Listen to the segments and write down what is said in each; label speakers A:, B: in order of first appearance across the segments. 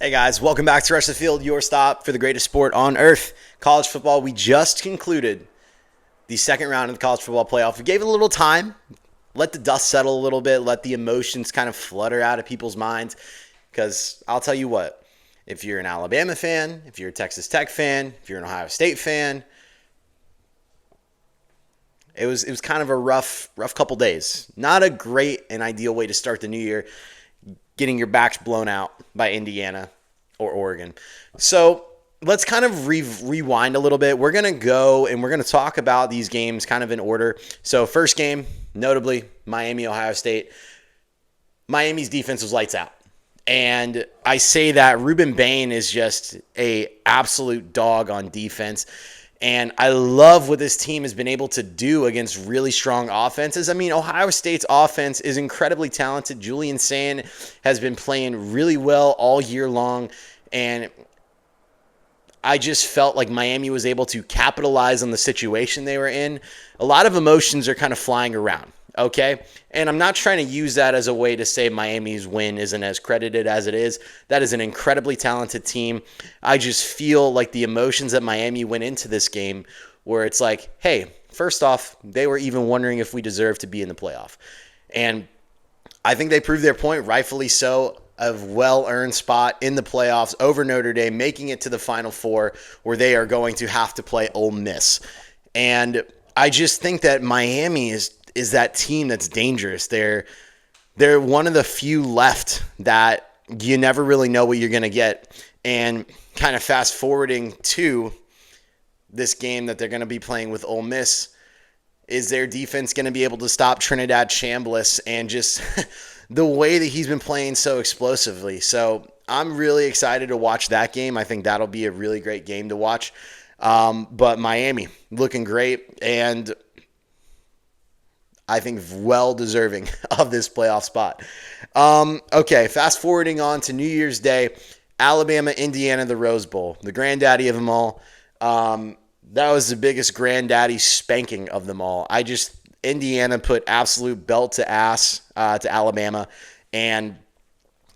A: Hey guys, welcome back to Rush the Field, your stop for the greatest sport on earth, college football. We just concluded the second round of the college football playoff. We gave it a little time, let the dust settle a little bit, let the emotions kind of flutter out of people's minds. Because I'll tell you what, if you're an Alabama fan, if you're a Texas Tech fan, if you're an Ohio State fan, it was kind of a rough couple days. Not a great and ideal way to start the new year, getting your backs blown out by Indiana or Oregon. So let's kind of rewind a little bit. We're going to go and we're going to talk about these games kind of in order. So first game, notably, Miami, Ohio State. Miami's defense was lights out. And I say that Ruben Bain is just a absolute dog on defense. And I love what this team has been able to do against really strong offenses. I mean, Ohio State's offense is incredibly talented. Julian Sand has been playing really well all year long. And I just felt like Miami was able to capitalize on the situation they were in. A lot of emotions are kind of flying around, okay? And I'm not trying to use that as a way to say Miami's win isn't as credited as it is. That is an incredibly talented team. I just feel like the emotions that Miami went into this game where it's like, hey, first off, they were even wondering if we deserve to be in the playoff. And I think they proved their point, rightfully so. A well-earned spot in the playoffs over Notre Dame, making it to the Final Four where they are going to have to play Ole Miss. And I just think that Miami is that team that's dangerous. They're one of the few left that you never really know what you're going to get. And kind of fast forwarding to this game that they're going to be playing with Ole Miss, is their defense going to be able to stop Trinadad Chambliss and just the way that he's been playing so explosively. So I'm really excited to watch that game. I think that'll be a really great game to watch. But Miami looking great, and I think well deserving of this playoff spot. Okay, fast forwarding on to New Year's Day, Alabama, Indiana, the Rose Bowl, the granddaddy of them all. That was the biggest granddaddy spanking of them all. Indiana put absolute belt to ass to Alabama, and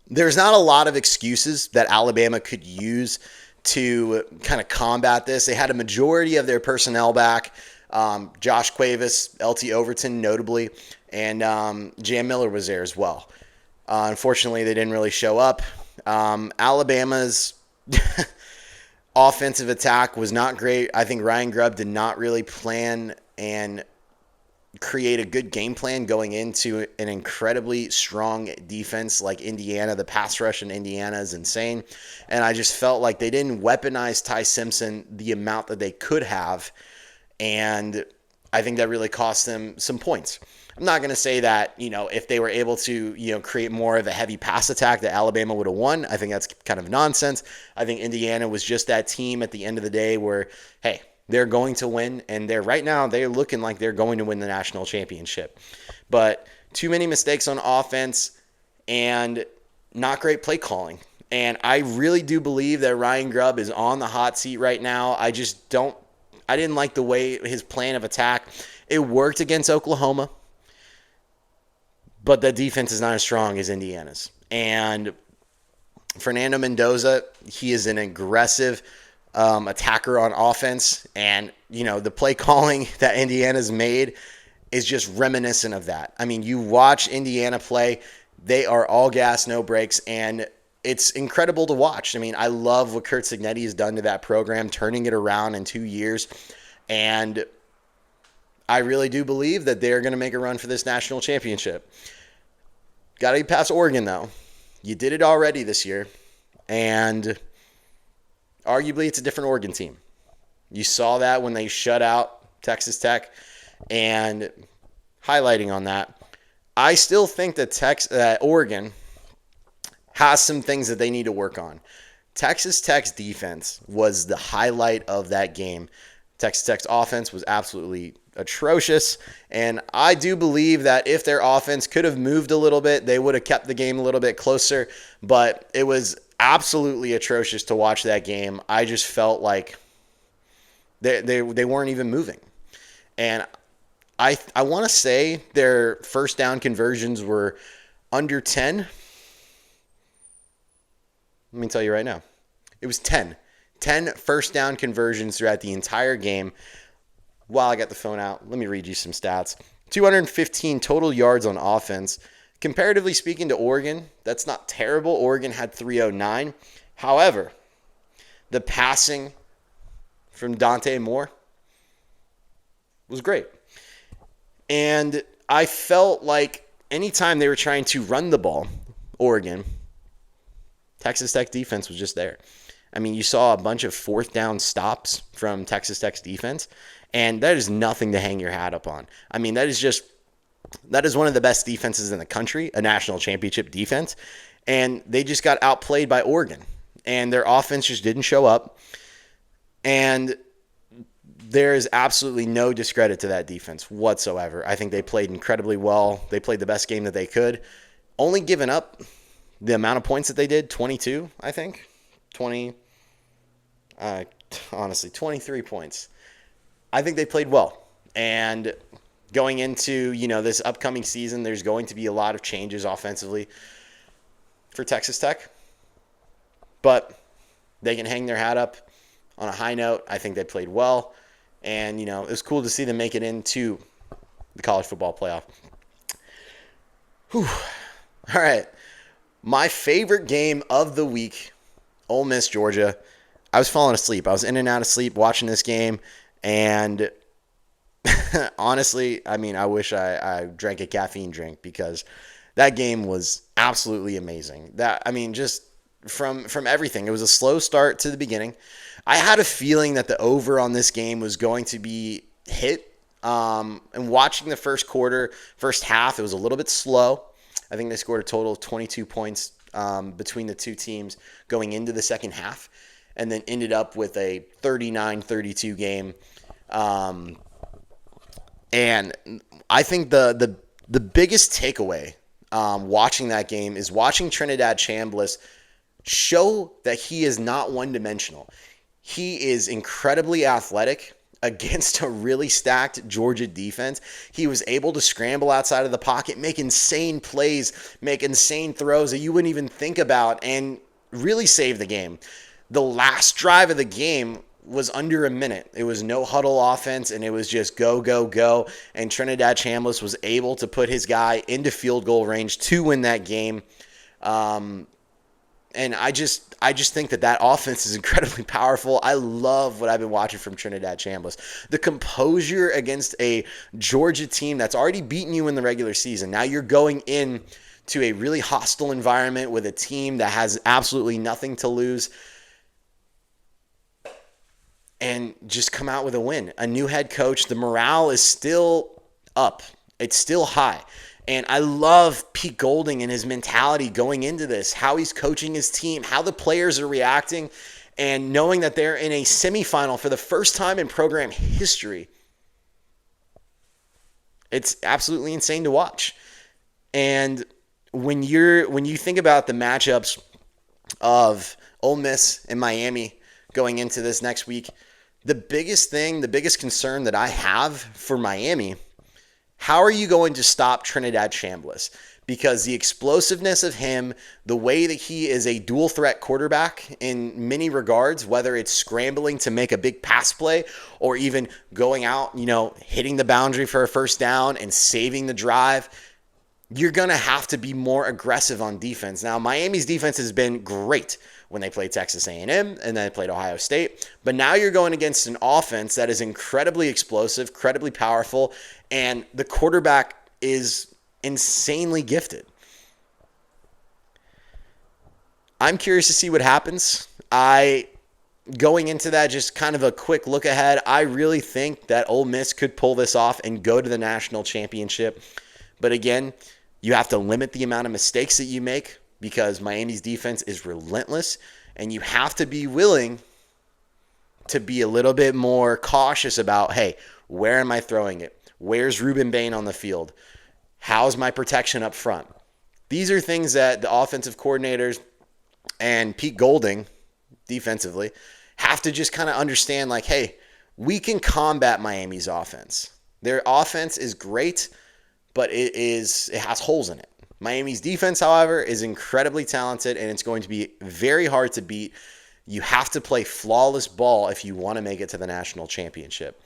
A: there's not a lot of excuses that Alabama could use to kind of combat this. They had a majority of their personnel back. Josh Cuevas, LT Overton notably, and Jam Miller was there as well. Unfortunately, they didn't really show up. Alabama's offensive attack was not great. I think Ryan Grubb did not really plan and create a good game plan going into an incredibly strong defense like Indiana. The pass rush in Indiana is insane. And I just felt like they didn't weaponize Ty Simpson the amount that they could have. And I think that really cost them some points. I'm not going to say that, if they were able to, create more of a heavy pass attack that Alabama would have won. I think that's kind of nonsense. I think Indiana was just that team at the end of the day where, hey, they're going to win, and right now they're looking like they're going to win the national championship. But too many mistakes on offense and not great play calling. And I really do believe that Ryan Grubb is on the hot seat right now. I didn't like the way his plan of attack. It worked against Oklahoma, but the defense is not as strong as Indiana's. And Fernando Mendoza, he is an aggressive attacker on offense, and the play calling that Indiana's made is just reminiscent of that. I mean, you watch Indiana play, they are all gas, no brakes, and it's incredible to watch. I mean, I love what Kurt Cignetti has done to that program, turning it around in 2 years, and I really do believe that they're going to make a run for this national championship. Got to be past Oregon, though. You did it already this year, and arguably, it's a different Oregon team. You saw that when they shut out Texas Tech. And highlighting on that, I still think that Oregon has some things that they need to work on. Texas Tech's defense was the highlight of that game. Texas Tech's offense was absolutely atrocious. And I do believe that if their offense could have moved a little bit, they would have kept the game a little bit closer. But it was absolutely atrocious to watch that game. I just felt like they weren't even moving. And I want to say their first down conversions were under 10. Let me tell you right now. It was 10. 10 first down conversions throughout the entire game. While I got the phone out, let me read you some stats. 215 total yards on offense. Comparatively speaking to Oregon, that's not terrible. Oregon had 309. However, the passing from Dante Moore was great. And I felt like anytime they were trying to run the ball, Oregon, Texas Tech defense was just there. I mean, you saw a bunch of fourth down stops from Texas Tech's defense, and that is nothing to hang your hat up on. I mean, that is one of the best defenses in the country, a national championship defense, and they just got outplayed by Oregon, and their offense just didn't show up, and there is absolutely no discredit to that defense whatsoever. I think they played incredibly well. They played the best game that they could, only giving up the amount of points that they did, 22, I think. 23 points. I think they played well. And going into, this upcoming season, there's going to be a lot of changes offensively for Texas Tech. But they can hang their hat up on a high note. I think they played well. And, it was cool to see them make it into the college football playoff. Whew. All right. My favorite game of the week, Ole Miss, Georgia. I was falling asleep. I was in and out of sleep watching this game. And honestly, I wish I drank a caffeine drink because that game was absolutely amazing. Just from everything. It was a slow start to the beginning. I had a feeling that the over on this game was going to be hit. And watching the first half, it was a little bit slow. I think they scored a total of 22 points between the two teams going into the second half, and then ended up with a 39-32 game. And I think the biggest takeaway watching that game is watching Trinadad Chambliss show that he is not one-dimensional. He is incredibly athletic. Against a really stacked Georgia defense, he was able to scramble outside of the pocket, make insane plays, make insane throws that you wouldn't even think about, and really save the game. The last drive of the game was under a minute. It was no huddle offense, and it was just go, go, go. And Trinadad Chambliss was able to put his guy into field goal range to win that game. And I just think that offense is incredibly powerful. I love what I've been watching from Trinadad Chambliss. The composure against a Georgia team that's already beaten you in the regular season. Now you're going in to a really hostile environment with a team that has absolutely nothing to lose, and just come out with a win. A new head coach. The morale is still up. It's still high. And I love Pete Golding and his mentality going into this, how he's coaching his team, how the players are reacting, and knowing that they're in a semifinal for the first time in program history. It's absolutely insane to watch. And when you think about the matchups of Ole Miss and Miami going into this next week, the biggest concern that I have for Miami, how are you going to stop Trinadad Chambliss? Because the explosiveness of him, the way that he is a dual threat quarterback in many regards, whether it's scrambling to make a big pass play or even going out, hitting the boundary for a first down and saving the drive, you're going to have to be more aggressive on defense. Now, Miami's defense has been great when they played Texas A&M and then they played Ohio State. But now you're going against an offense that is incredibly explosive, incredibly powerful, and the quarterback is insanely gifted. I'm curious to see what happens. Going into that, just kind of a quick look ahead, I really think that Ole Miss could pull this off and go to the national championship. But again, you have to limit the amount of mistakes that you make because Miami's defense is relentless, and you have to be willing to be a little bit more cautious about, hey, where am I throwing it? Where's Ruben Bain on the field? How's my protection up front? These are things that the offensive coordinators and Pete Golding, defensively, have to just kind of understand, like, hey, we can combat Miami's offense. Their offense is great, but it has holes in it. Miami's defense, however, is incredibly talented, and it's going to be very hard to beat. You have to play flawless ball if you want to make it to the national championship.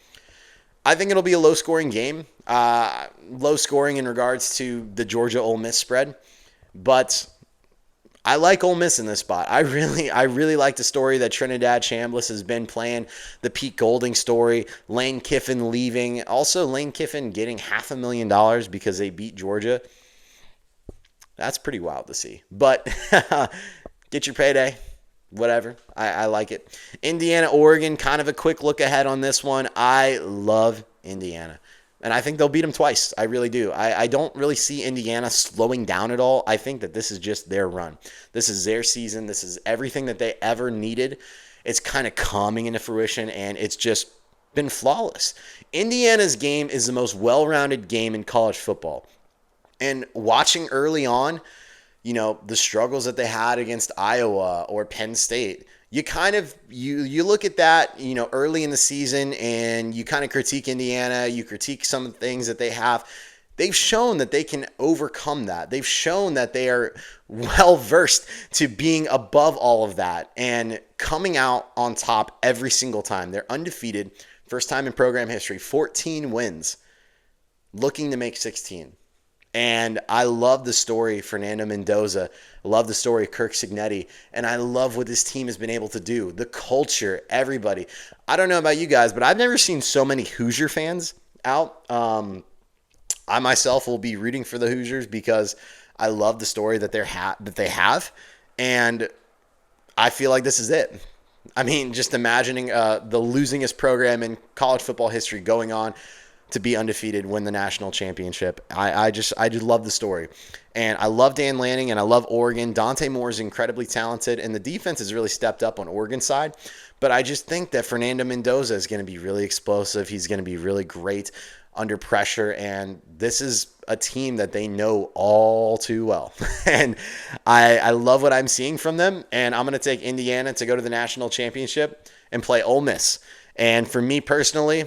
A: I think it'll be a low-scoring game. Low scoring in regards to the Georgia-Ole Miss spread, but I like Ole Miss in this spot. I really like the story that Trinadad Chambliss has been playing, the Pete Golding story, Lane Kiffin leaving, also Lane Kiffin getting $500,000 because they beat Georgia. That's pretty wild to see. But get your payday. Whatever. I like it. Indiana, Oregon, kind of a quick look ahead on this one. I love Indiana. And I think they'll beat them twice. I really do. I don't really see Indiana slowing down at all. I think that this is just their run. This is their season. This is everything that they ever needed. It's kind of coming into fruition, and it's just been flawless. Indiana's game is the most well-rounded game in college football. And watching early on, the struggles that they had against Iowa or Penn State, you kind of you look at that, early in the season, and you kind of critique Indiana, you critique some of the things that they have. They've shown that they can overcome that. They've shown that they are well versed to being above all of that and coming out on top every single time. They're undefeated, first time in program history, 14 wins, looking to make 16. And I love the story Fernando Mendoza. I love the story of Kirk Cignetti. And I love what this team has been able to do. The culture, everybody. I don't know about you guys, but I've never seen so many Hoosier fans out. I myself will be rooting for the Hoosiers because I love the story that they have. And I feel like this is it. I mean, just imagining the losingest program in college football history going on to be undefeated, win the national championship. I just love the story. And I love Dan Lanning, and I love Oregon. Dante Moore is incredibly talented, and the defense has really stepped up on Oregon's side. But I just think that Fernando Mendoza is going to be really explosive. He's going to be really great under pressure, and this is a team that they know all too well. And I love what I'm seeing from them, and I'm going to take Indiana to go to the national championship and play Ole Miss. And for me personally,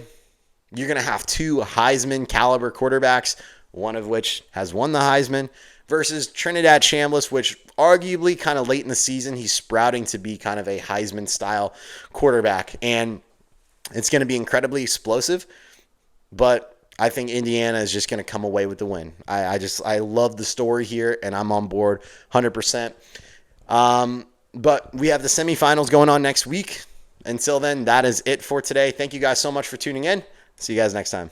A: you're going to have two Heisman caliber quarterbacks, one of which has won the Heisman, versus Trinadad Chambliss, which arguably kind of late in the season, he's sprouting to be kind of a Heisman style quarterback. And it's going to be incredibly explosive, but I think Indiana is just going to come away with the win. I love the story here, and I'm on board 100%. But we have the semifinals going on next week. Until then, that is it for today. Thank you guys so much for tuning in. See you guys next time.